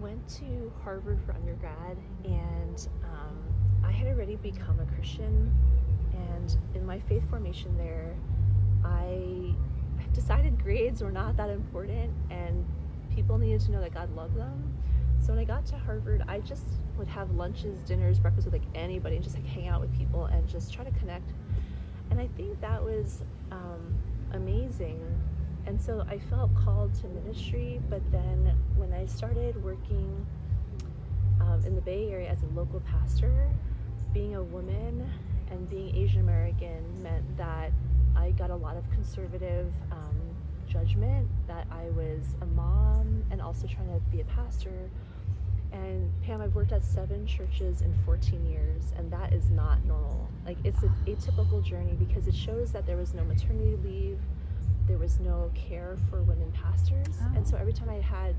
went to Harvard for undergrad, and I had already become a Christian. And in my faith formation there, I decided grades were not that important, and people needed to know that God loved them. So when I got to Harvard, I just would have lunches, dinners, breakfast with like anybody, and just like hang out with people and just try to connect. And I think that was amazing. And so I felt called to ministry, but then when I started working in the Bay Area as a local pastor, being a woman and being Asian American meant that I got a lot of conservative judgment, that I was a mom and also trying to be a pastor. And Pam, I've worked at 7 churches in 14 years, and that is not normal. Like, it's an atypical journey because it shows that there was no maternity leave, there was no care for women pastors. And so every time I had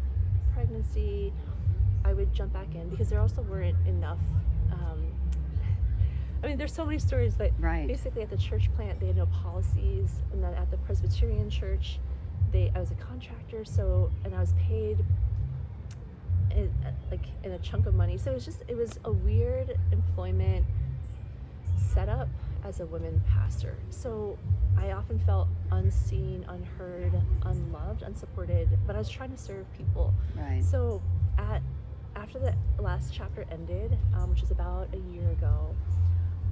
pregnancy, I would jump back in because there also weren't enough. I mean, there's so many stories, but basically at the church plant, they had no policies. And then at the Presbyterian church, I was a contractor, and I was paid in a chunk of money. So it was a weird employment setup as a women pastor. So I often felt unseen, unheard, unloved, unsupported, but I was trying to serve people. So after the last chapter ended, which was about a year ago,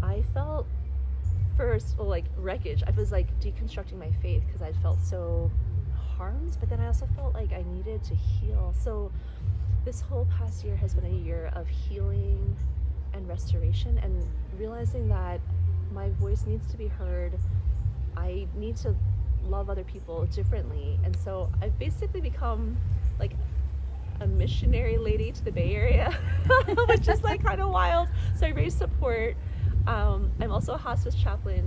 I felt first, like wreckage. I was like deconstructing my faith because I felt so harmed, but then I also felt like I needed to heal. So this whole past year has been a year of healing and restoration, and realizing that my voice needs to be heard. I need to love other people differently. And so I've basically become like a missionary lady to the Bay Area, which is like kind of wild. So I raise support. I'm also a hospice chaplain.